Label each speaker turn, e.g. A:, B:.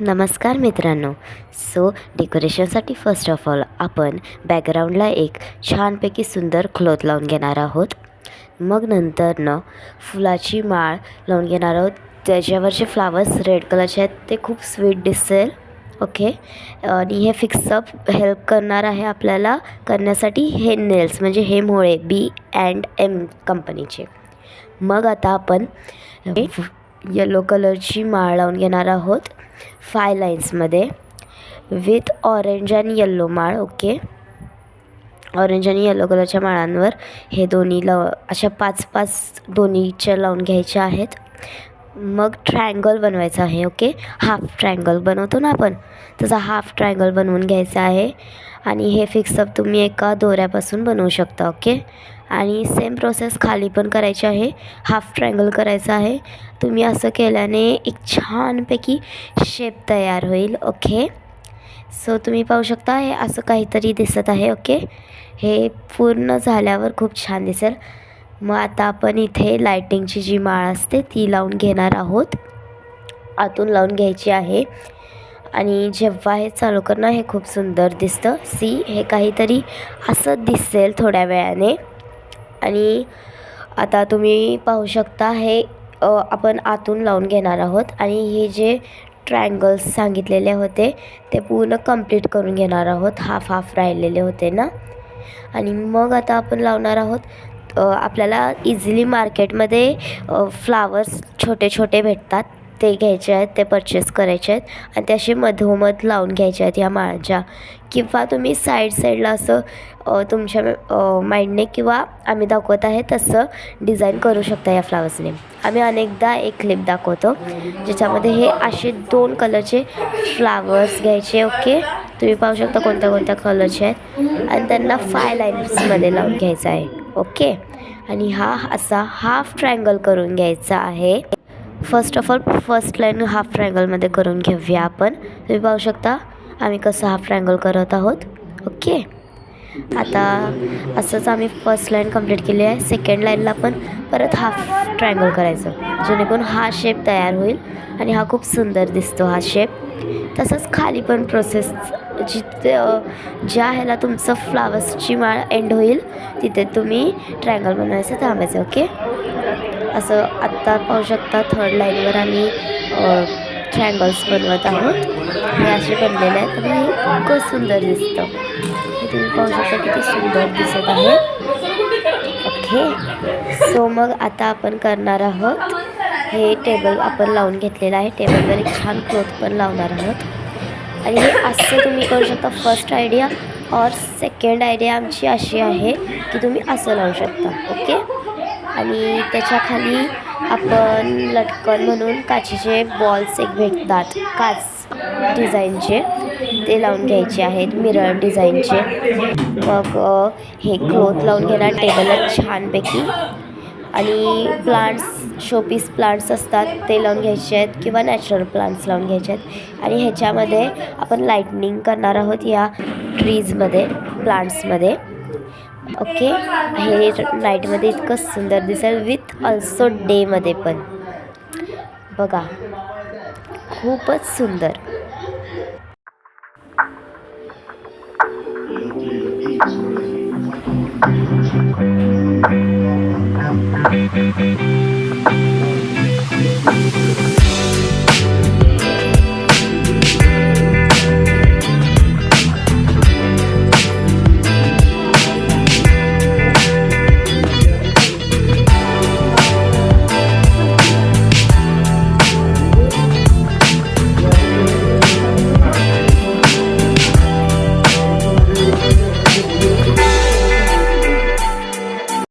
A: नमस्कार मित्रांनो. डेकोरेशनसाठी फर्स्ट ऑफ ऑल आपण बॅकग्राऊंडला एक छानपैकी सुंदर क्लॉथ लावून घेणार आहोत. मग नंतर फुलाची माळ लावून घेणार आहोत. त्याच्यावरचे फ्लावर्स रेड कलरचे आहेत, ते खूप स्वीट दिसेल. ओके. आणि हे फिक्सअप हेल्प करणार आहे आपल्याला करण्यासाठी हे नेल्स, म्हणजे हे मोळे B&M कंपनीचे. मग आता आपण येलो कलरची माळ लावून घेणार आहोत 5 लाईन्समध्ये विथ ऑरेंज आणि येल्लो माळ. ओके. ऑरेंज आणि येलो कलरच्या माळांवर हे दोन्ही अशा 5-5 दोन्हीच्या लावून घ्यायच्या आहेत. मग ट्रायंगल बनवायचा आहे. ओके. हाफ ट्रायंगल बनवतो ना आपण, तसा हाफ ट्रायंगल बनवून घ्यायचा आहे. आणि हे फिक्सअप तुम्ही एका दोऱ्यापासून बनवू शकता. ओके. आणि सेम प्रोसेस खाली पण करायची आहे. हाफ ट्रायंगल करायचा आहे. तुम्ही असं केल्याने एक छानपैकी शेप तयार होईल. ओके. तुम्ही पाहू शकता हे असं काहीतरी दिसत आहे. ओके. हे पूर्ण झाल्यावर खूप छान दिसेल. मग आता आपण इथे लायटिंगची जी माळ असते ती लावून घेणार आहोत. आतून लावून घ्यायची आहे. आणि जेव्हा हे चालू करणं हे खूप सुंदर दिसतं. हे काहीतरी असं दिसेल थोड्या वेळाने. आणि आता तुम्ही पाहू शकता हे आपण आतून लावून घेणार आहोत. आणि हे जे ट्रायंगल्स सांगितलेले होते ते पूर्ण कंप्लीट करून घेणार आहोत. हाफ राहिलेले होते ना. आणि मग आता आपण लावणार आहोत. आपल्याला इझिली मार्केटमध्ये फ्लावर्स छोटे छोटे भेटतात, ते घ्यायचे आहेत, ते परचेस करायचे आहेत. आणि ते असे मधोमध लावून घ्यायचे आहेत या माळांच्या. किंवा तुम्ही साईडला असं तुमच्या माइंडने किंवा आम्ही दाखवत आहे तसं डिझाईन करू शकता या फ्लावर्सने. आम्ही अनेकदा एक क्लिप दाखवतो ज्याच्यामध्ये हे असे 2 कलरचे फ्लावर्स घ्यायचे. ओके. तुम्ही पाहू शकता कोणत्या कोणत्या कलरचे आहेत. आणि त्यांना 5 लाईन्समध्ये लावून घ्यायचं आहे. ओके. आणि हा असा हाफ ट्रायंगल करून घ्यायचा आहे. First of all first line half ट्रायंगलमध्ये करून घेऊया आपण. तुम्ही पाहू शकता आम्ही कसं हाफ ट्रायंगल करत आहोत. ओके. आता असंच आम्ही फर्स्ट लाईन कंप्लीट केली आहे. सेकंड लाईनला पण परत हाफ ट्रायंगल करायचं, जेणेकरून हा शेप तयार होईल. आणि हा खूप सुंदर दिसतो हा शेप. तसंच खाली पण प्रोसेस ज्या ह्याला तुमचं फ्लावर्सची माळ एंड होईल तिथे तुम्ही ट्रायंगल बनवायचं थांबायचं. ओके. असं आत्ता पाहू शकता थर्ड लाईनवर आम्ही ट्रायंगल्स बनवत आहोत. हे असे बनलेले आहेत आणि हे खूप सुंदर दिसतं. हे तुम्ही पाहू शकता किती सुंदर दिसत आहे. ओके. मग आता आपण करणार आहोत हे टेबल आपण लावून घेतलेलं आहे. टेबलवर एक छान क्लॉथ पण लावणार आहोत. आणि हे असं तुम्ही करू शकता. फर्स्ट आयडिया और सेकंड आयडिया आमची अशी आहे की तुम्ही असं लावू शकता. ओके. आणि त्याच्याखाली आपण लटकन म्हणून काचेचे बॉल्स एक भेटतात, काच डिझाईनचे, ते लावून घ्यायचे आहेत, मिरर डिझाईनचे. मग हे क्लॉथ लावून घेणार टेबलला छानपैकी. आणि शोपीस प्लांट्स असतात ते लावून घ्यायचे आहेत किंवा नॅचरल प्लांट्स लावून घ्यायचे आहेत. आणि ह्याच्यामध्ये आपण लाईटनिंग करणार आहोत या ट्रीजमध्ये, प्लांट्समध्ये. ओके. हे नाईटमध्ये इतकं सुंदर दिसेल, विथ ऑल्सो डेमध्ये पण. बघा खूपच सुंदर.
B: Thank you.